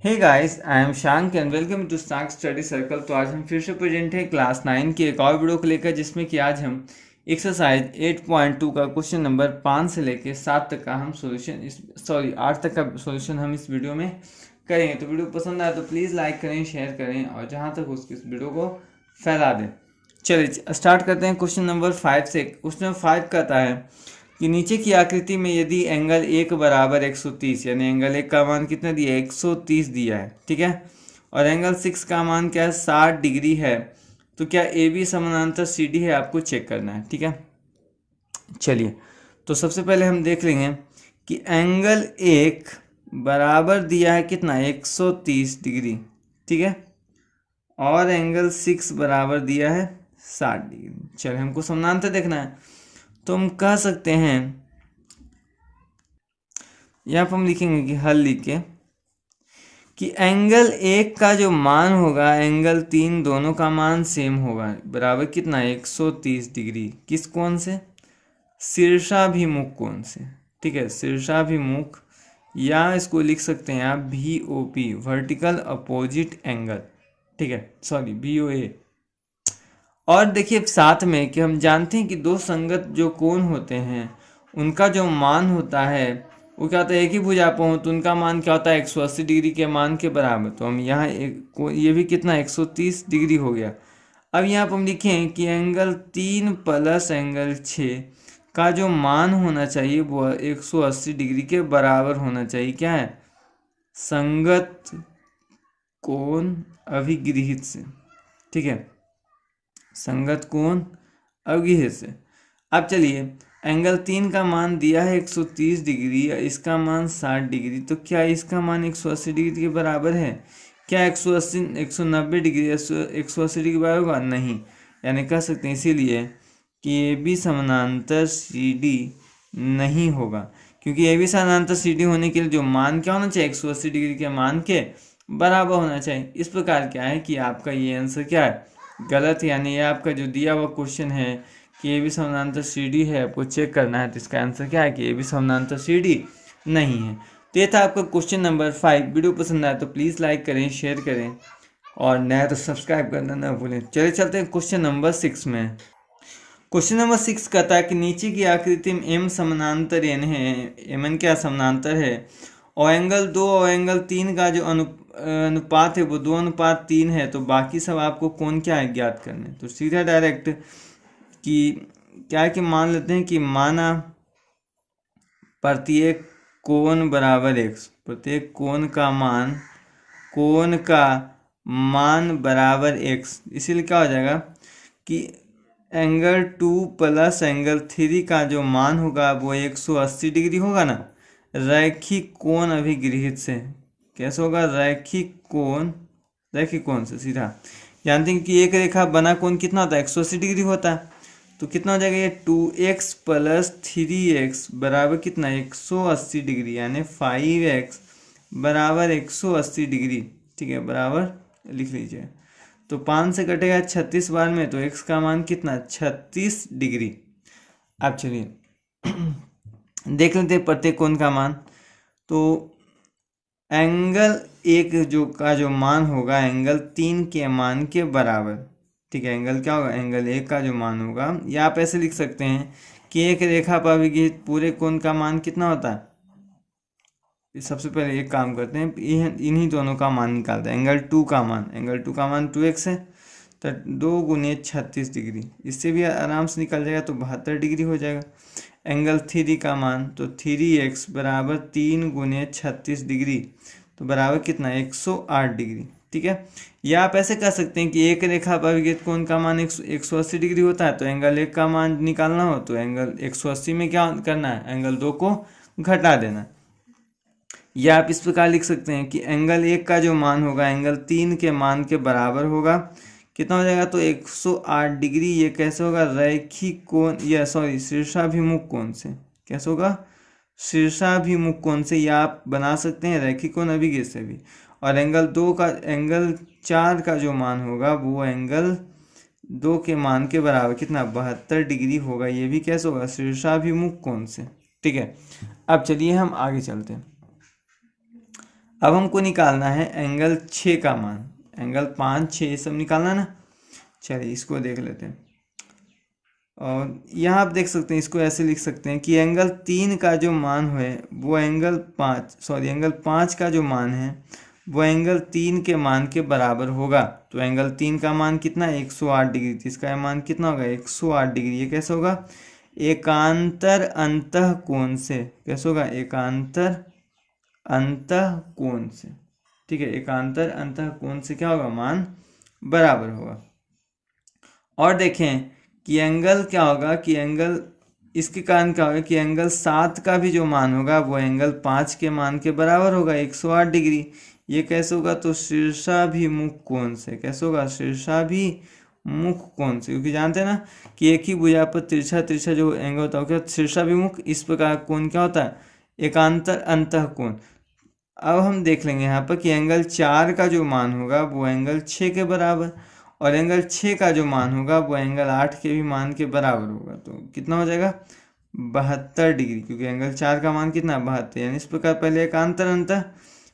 Hey guys, I am Shank and welcome to Shank study circle. तो आज हम फिर से प्रेजेंट हैं क्लास 9 की एक और वीडियो को लेकर, जिसमें कि आज हम एक्सरसाइज 8.2 का क्वेश्चन नंबर 5 से लेकर 7 तक का हम सॉरी 8 तक का सॉल्यूशन हम इस वीडियो में करेंगे। तो वीडियो पसंद आए तो प्लीज़ लाइक करें, शेयर करें और जहाँ तक उसकी इस वीडियो को फैला दें। चलिए स्टार्ट करते हैं क्वेश्चन नंबर 5 से। क्वेश्चन नंबर 5 कहता है कि नीचे की आकृति में यदि एंगल 1 बराबर 130, यानी एंगल 1 का मान कितना दिया है, 130 दिया है, ठीक है, और एंगल 6 का मान क्या है, 60 डिग्री है, तो क्या ए बी समानांतर सी डी है, आपको चेक करना है, ठीक है। चलिए, तो सबसे पहले हम देख लेंगे कि एंगल 1 बराबर दिया है कितना, 130 डिग्री, ठीक है, और एंगल 6 बराबर दिया है 60 डिग्री। चलिए, हमको समानांतर देखना है, तो हम कह सकते हैं, यहाँ पर हम लिखेंगे कि हल लिख के कि एंगल 1 का जो मान होगा एंगल 3 दोनों का मान सेम होगा, बराबर कितना, 130 डिग्री। किस कोण से, शीर्षाभिमुख कोण से, ठीक है, शीर्षाभिमुख, या इसको लिख सकते हैं आप VOP, वर्टिकल अपोजिट एंगल, ठीक है, सॉरी VOA। और देखिए साथ में कि हम जानते हैं कि दो संगत जो कोण होते हैं उनका जो मान होता है वो क्या होता है, एक ही भुजा पर हो तो उनका मान क्या होता है, 180 डिग्री के मान के बराबर। तो हम यहाँ ये भी कितना, 130 डिग्री हो गया। अब यहाँ पर हम लिखें कि एंगल 3 प्लस एंगल 6 का जो मान होना चाहिए वो 180 डिग्री के बराबर होना चाहिए। क्या है, संगत कोण अभिगृहित से, ठीक है, संगत कोण अभिगृहित से। अब चलिए, एंगल 3 का मान दिया है 130 डिग्री, इसका मान 60 डिग्री, तो क्या इसका मान 180 डिग्री के बराबर है? क्या 180 190 डिग्री 180 डिग्री बराबर होगा? नहीं, यानी कह सकते हैं इसीलिए कि ए बी समानांतर सी डी नहीं होगा, क्योंकि ए बी समानांतर सी डी होने के लिए जो मान क्या होना चाहिए, 180 डिग्री के मान के बराबर होना चाहिए। इस प्रकार क्या है कि आपका ये आंसर क्या है, गलत, यानी ये आपका जो दिया हुआ क्वेश्चन है कि ए बी समानांतर सी डी है, आपको चेक करना है, तो इसका आंसर क्या है कि ए बी समानांतर सी डी नहीं है। तो ये था आपका क्वेश्चन नंबर 5। वीडियो पसंद आए तो प्लीज़ लाइक करें, शेयर करें और नया तो सब्सक्राइब करना ना भूलें। चलिए चलते हैं क्वेश्चन नंबर 6 में। क्वेश्चन नंबर 6 कहता है कि नीचे की आकृति में एम समानांतर एन है, एम एन क्या समानांतर है, और एंगल 2 और एंगल 3 का जो अनुपात है वो 2:3 है, तो बाकी सब आपको कौन क्या है ज्ञात करने। तो सीधा डायरेक्ट कि क्या है कि मान लेते हैं कि माना प्रत्येक कोण बराबर x, प्रत्येक कोण का मान बराबर x, इसीलिए क्या हो जाएगा कि एंगल 2 प्लस एंगल 3 का जो मान होगा वो 180 डिग्री होगा ना, रैखिक कोण अभिगृहित से। कैसे होगा, रैखिक कोण से। सीधा जानते हैं कि एक रेखा बना कोण कितना होता है, 180 डिग्री होता है, तो कितना हो जाएगा, ये 2x प्लस 3x बराबर कितना, 180 डिग्री, यानी 5x बराबर 180 डिग्री, ठीक है, बराबर लिख लीजिए। तो 5 से कटेगा 36 बार में, तो x का मान कितना, 36 डिग्री। अब चलिए देख लेते हैं प्रत्येक कोण का मान। तो एंगल 1 जो मान होगा एंगल 3 के मान के बराबर, ठीक है, एंगल क्या होगा, एंगल 1 का जो मान होगा, या आप ऐसे लिख सकते हैं कि एक रेखा पर अभिगृहित पूरे कोण का मान कितना होता है। सबसे पहले एक काम करते हैं, इन्हीं दोनों का मान निकालते हैं। एंगल 2 का मान 2x है, तो 2 गुने 36 डिग्री, इससे भी आराम से निकल जाएगा, तो 72 डिग्री हो जाएगा। एंगल 3 का मान, तो 3x बराबर 3 गुने 36 डिग्री, तो बराबर कितना, 108 डिग्री, ठीक है। या आप ऐसे कह सकते हैं कि एक रेखा पर अभिगत कोण का मान 180 डिग्री होता है, तो एंगल 1 का मान निकालना हो तो एंगल 180 में क्या करना है, एंगल 2 को घटा देना। या आप इस प्रकार लिख सकते हैं कि एंगल 1 का जो मान होगा एंगल 3 के मान के बराबर होगा, कितना हो जाएगा, तो 108 डिग्री। ये कैसे होगा, रैखिक कोण, या सॉरी शीर्षाभिमुख कोण से। कैसे होगा, शीर्षाभिमुख कोण से, या आप बना सकते हैं रैखिक कोण अभिगृहित से भी। और एंगल 4 का जो मान होगा वो एंगल 2 के मान के बराबर कितना, 72 डिग्री होगा। ये भी कैसे होगा, शीर्षाभिमुख कोण से, ठीक है। अब चलिए हम आगे चलते हैं। अब हमको निकालना है एंगल 6 का मान, एंगल 5, 6 ये सब निकालना ना। चलिए इसको देख लेते हैं। और यहाँ आप देख सकते हैं, इसको ऐसे लिख सकते हैं कि एंगल 3 का जो मान है वो एंगल 5 का जो मान है वो एंगल 3 के मान के बराबर होगा। तो एंगल 3 का मान कितना है, 108 डिग्री। तो इसका मान कितना होगा, 108 डिग्री। ये कैसे होगा, एकांतर अंतः कोण से। कैसे होगा, एकांतर अंतः कोण से। ठीक है, एकांतर अंतः कोण से क्या होगा, मान बराबर होगा। और देखें कि एंगल क्या होगा, कि एंगल इसके कारण क्या होगा कि एंगल 7 का भी जो मान होगा वो एंगल 5 के मान के बराबर होगा, 108 डिग्री। ये कैसे होगा, तो शीर्षाभिमुख कोण से। कैसे होगा, शीर्षाभिमुख कोण से। क्योंकि जानते हैं ना कि एक ही भुजा पर तिरछा तिरछा जो एंगल होता है क्या शीर्षाभिमुख। इस प्रकार कोण क्या होता है, एकांतर अंतः कोण। अब हम देख लेंगे यहाँ पर कि एंगल 4 का जो मान होगा वो एंगल 6 के बराबर, और एंगल 6 का जो मान होगा वो एंगल 8 के भी मान के बराबर होगा। तो कितना हो जाएगा, 72 डिग्री। क्योंकि एंगल 4 का मान कितना, 72। यानी इस प्रकार पहले एकांतर अंतः,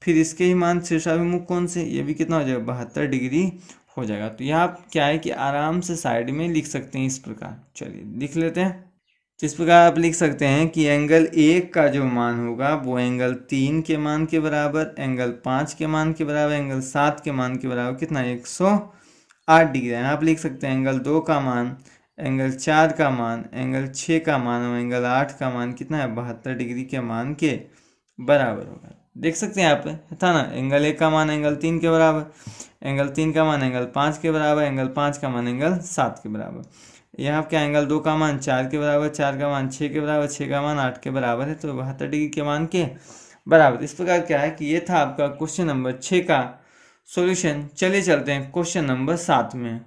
फिर इसके ही मान शीर्षाभिमुख कोण से, ये भी कितना हो जाएगा, 72 डिग्री हो जाएगा। तो यहाँ क्या है कि आराम से साइड में लिख सकते हैं इस प्रकार। चलिए लिख लेते हैं। तो इस प्रकार आप लिख सकते हैं कि एंगल 1 का जो मान होगा वो एंगल 3 के मान के बराबर, एंगल 5 के मान के बराबर, एंगल 7 के मान के बराबर कितना, 108 डिग्री है। आप लिख सकते हैं एंगल 2 का मान, एंगल 4 का मान, एंगल 6 का मान और एंगल 8 का मान कितना है, 72 डिग्री के मान के बराबर होगा। देख सकते हैं आप, था ना, एंगल 1 का मान एंगल 3 के बराबर, एंगल 3 का मान एंगल 5 के बराबर, एंगल 5 का मान एंगल 7 के बराबर। यहाँ क्या, एंगल 2 का मान 4 के बराबर, 4 का मान 6 के बराबर, 6 का मान 8 के बराबर है। तो 72 डिग्री के मान के बराबर। इस प्रकार क्या है कि ये था आपका क्वेश्चन नंबर 6 का सॉल्यूशन। चलिए चलते हैं क्वेश्चन नंबर 7 में।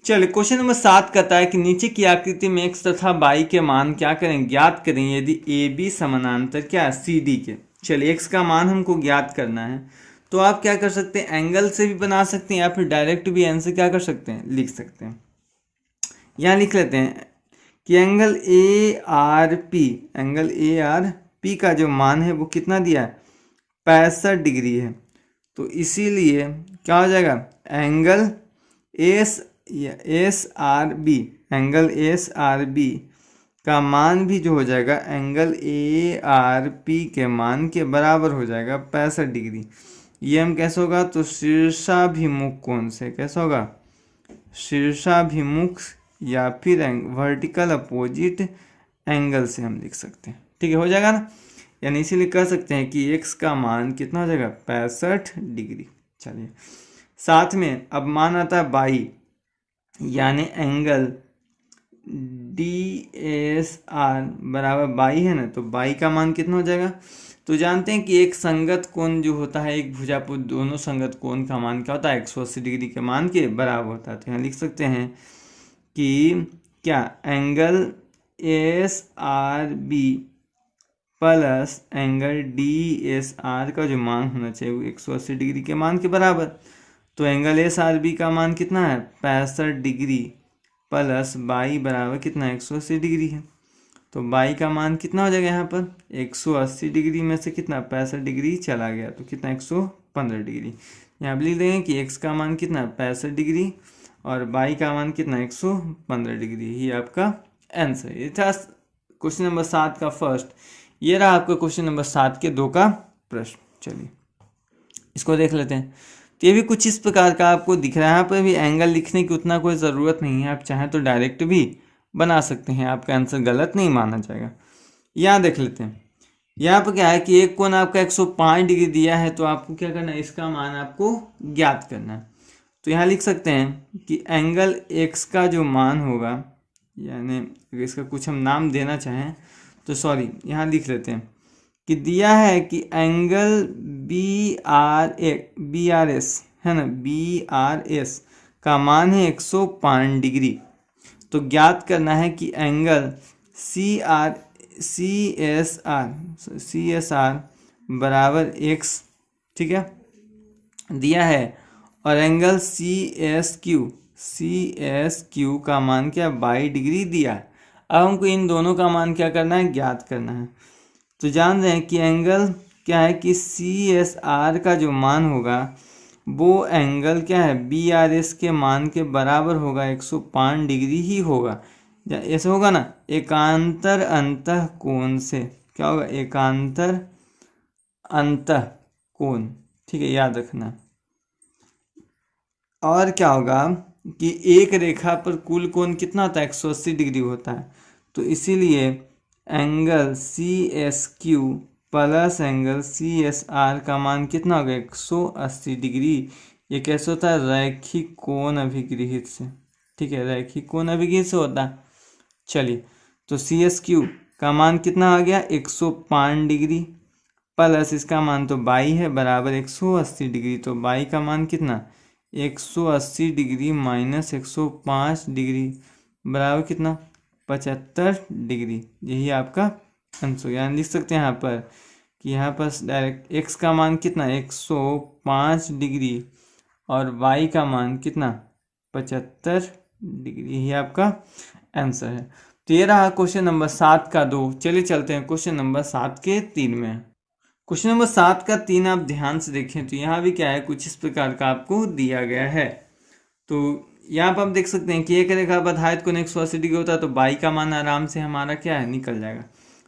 चलिए क्वेश्चन नंबर 7 कहता है कि नीचे की आकृति में x तथा y के मान क्या करें, ज्ञात करें यदि AB समानांतर क्या है, CD के। चलिए x का मान हमको ज्ञात करना है। तो आप क्या कर सकते हैं, एंगल से भी बना सकते हैं या फिर डायरेक्ट भी एन से क्या कर सकते हैं, लिख सकते हैं। यहाँ लिख लेते हैं कि एंगल ARP, एंगल ARP का जो मान है वो कितना दिया है, 65 डिग्री है। तो इसीलिए क्या हो जाएगा, एंगल SRB, एंगल SRB का मान भी जो हो जाएगा एंगल ARP के मान के बराबर हो जाएगा, 65 डिग्री। ये हम कैसे होगा, तो शीर्षाभिमुख कोण से। कैसा होगा, शीर्षाभिमुख या फिर वर्टिकल अपोजिट एंगल से हम लिख सकते हैं। ठीक है, हो जाएगा ना। यानी इसीलिए कह सकते हैं कि x का मान कितना हो जाएगा, 65 डिग्री। चलिए साथ में अब मान आता है y, यानी एंगल DSR बराबर y है ना। तो y का मान कितना हो जाएगा, तो जानते हैं कि एक संगत कोण जो होता है, एक भुजा पर दोनों संगत कोण का मान क्या होता है, 180 डिग्री के मान के बराबर होता है। तो यहाँ लिख सकते हैं कि क्या, angle SRB plus angle DSR का जो मान होना चाहिए वो 180 डिग्री के मान के बराबर। तो एंगल SRB का मान कितना है, 65 डिग्री प्लस y बराबर कितना है, 180 डिग्री है। तो y का मान कितना हो जाएगा, यहाँ पर 180 डिग्री में से कितना, 65 डिग्री चला गया तो कितना, 115 डिग्री। यहाँ पर लिख देंगे कि x का मान कितना, 65 डिग्री और y का मान कितना, 115 डिग्री। ही आपका आंसर। ये था क्वेश्चन नंबर 7 का फर्स्ट। ये रहा आपका क्वेश्चन नंबर 7 के 2 का प्रश्न। चलिए इसको देख लेते हैं। तो ये भी कुछ इस प्रकार का आपको दिख रहा है। यहाँ पर भी एंगल लिखने की उतना कोई ज़रूरत नहीं है, आप चाहें तो डायरेक्ट भी बना सकते हैं, आपका आंसर गलत नहीं माना जाएगा। यहाँ देख लेते हैं। यहाँ पर क्या है कि एक कोण आपका 105 डिग्री दिया है, तो आपको क्या करना है, इसका मान आपको ज्ञात करना है। तो यहाँ लिख सकते हैं कि एंगल x का जो मान होगा, यानी अगर इसका कुछ हम नाम देना चाहें तो सॉरी यहाँ लिख लेते हैं कि दिया है कि एंगल BRS है ना, BRS का मान है 105 डिग्री। तो ज्ञात करना है कि एंगल CSR बराबर x, ठीक है, दिया है। और एंगल CSQ का मान क्या, 22 डिग्री दिया है। अब हमको इन दोनों का मान क्या करना है, ज्ञात करना है। तो जान रहे हैं कि एंगल क्या है कि CSR का जो मान होगा वो एंगल क्या है BRS के मान के बराबर होगा, 105 डिग्री ही होगा। ऐसे होगा ना, एकांतर अंतः कोण से क्या होगा, एकांतर अंतः कोण, ठीक है, याद रखना। और क्या होगा कि एक रेखा पर कुल कोण कितना होता है, 180 डिग्री होता है। तो इसीलिए angle CSQ plus angle CSR का मान कितना होगा, 180 डिग्री। ये कैसे होता है, रैखिक कोण अभिगृहित से, ठीक है, रैखिक कोण अभिगृहित से होता है। चलिए, तो CSQ का मान कितना आ गया, 105 डिग्री प्लस इसका मान तो 22 है बराबर 180 डिग्री। तो 22 का मान कितना, 180 डिग्री माइनस 105 डिग्री बराबर कितना, 75 डिग्री। यही आपका आंसर। यहाँ लिख सकते हैं यहाँ पर कि यहाँ पर डायरेक्ट x का मान कितना, 105 डिग्री और y का मान कितना, 75 डिग्री। यही आपका आंसर है। तो ये रहा क्वेश्चन नंबर 7 का 2। चलिए चलते हैं क्वेश्चन नंबर 7 के 3 में। क्वेश्चन नंबर 7 का 3 आप ध्यान से देखें तो यहाँ भी क्या है, कुछ इस प्रकार का आपको दिया गया है। तो यहाँ पर आप देख सकते हैं कि एक रेखा पर आधारित कोण 180 डिग्री होता है, तो बाई का मान आराम से हमारा क्या है, निकल जाएगा।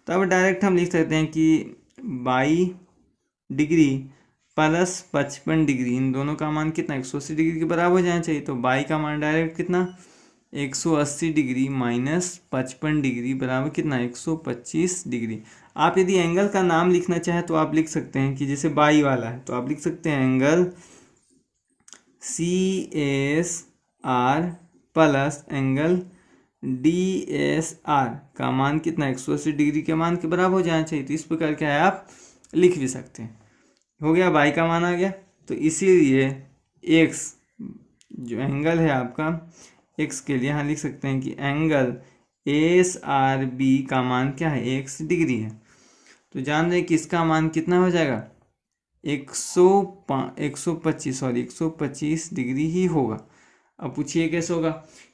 तो अब डायरेक्ट हम लिख सकते हैं कि 22 डिग्री प्लस 55 डिग्री, इन दोनों का मान कितना, 180 डिग्री के बराबर हो जाना चाहिए। तो बाई का मान डायरेक्ट कितना, 180 डिग्री माइनस 55 डिग्री बराबर कितना, 125 डिग्री। आप यदि एंगल का नाम लिखना चाहें तो आप लिख सकते हैं कि जैसे बाई वाला है तो आप लिख सकते हैं angle CSR plus angle DSR का मान कितना, 180 डिग्री के मान के बराबर हो जाना चाहिए। तो इस प्रकार क्या है, आप लिख भी सकते हैं। हो गया, बाई का मान आ गया। तो इसीलिए x जो एंगल है आपका, x के लिए यहाँ लिख सकते हैं कि एंगल SRB का मान क्या है, 1 डिग्री है। तो जान रहे हैं कि इसका मान कितना हो जाएगा, 125 डिग्री ही होगा। अब पूछिए कैसे होगा,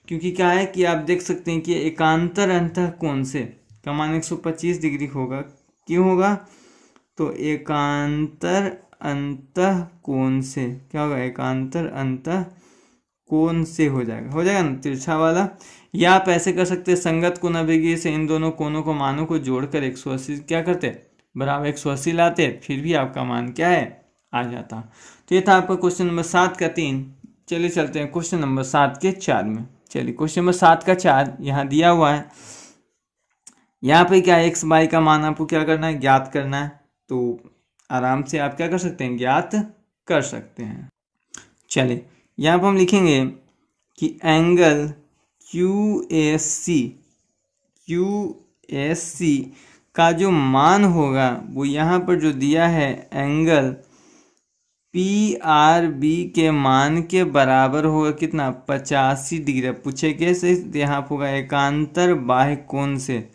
क्योंकि क्या है कि आप देख सकते हैं कि एकांतर अंतः कोण से का मान 125 डिग्री होगा। क्यों होगा, तो एकांतर अंतः कोण से क्या होगा, एकांतर अंतः कोण से हो जाएगा ना, तिरछा वाला। या आप ऐसे कर सकते हैं, संगत कोण अभिगृहित से इन दोनों कोणों को मानों को जोड़कर 180 क्या करते, बराबर 180 लाते, फिर भी आपका मान क्या है, आ जाता। तो ये था आपका क्वेश्चन नंबर 7 का 3। चलिए चलते हैं क्वेश्चन नंबर 7 के 4 में। चलिए क्वेश्चन नंबर 7 का 4 यहाँ दिया हुआ है। यहाँ पे क्या है, x बाई का मान आपको क्या करना है, ज्ञात करना है। तो आराम से आप क्या कर सकते हैं, ज्ञात कर सकते हैं। चलिए यहाँ पर हम लिखेंगे कि एंगल QSC का जो मान होगा वो यहाँ पर जो दिया है एंगल PRB के मान के बराबर होगा कितना, 85 डिग्री। पूछे कैसे, यहाँ पर होगा एकांतर बाह्य कोण से,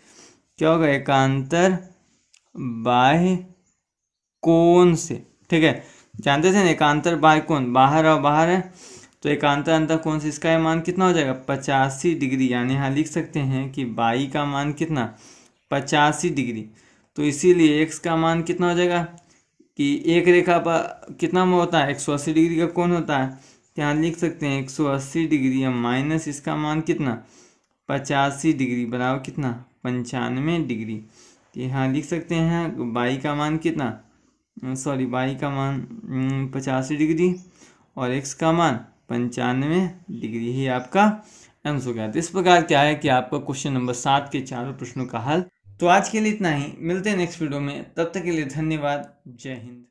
क्या होगा, एकांतर बाह्य कोण से, ठीक है। जानते थे ना, एकांतर बाह्य कोण बाहर और बाहर है, तो एकांतर अंतः कोण से इसका मान कितना हो जाएगा, 85 डिग्री। यानी यहाँ लिख सकते हैं कि बाई का मान कितना, 85 डिग्री। तो इसीलिए x का मान कितना हो जाएगा कि एक रेखा पर कितना होता है, 180 डिग्री का कोण होता है। तो यहाँ लिख सकते हैं 180 डिग्री या माइनस इसका मान कितना, 85 डिग्री बराबर कितना, 95 डिग्री। तो यहाँ लिख सकते हैं बाई का मान कितना, बाई का मान 85 डिग्री और x का मान 95 डिग्री ही आपका आंसर हो गया। तो इस प्रकार क्या है कि आपका क्वेश्चन नंबर 7 के चारों प्रश्नों का हल। तो आज के लिए इतना ही, मिलते हैं नेक्स्ट वीडियो में, तब तक के लिए धन्यवाद, जय हिंद।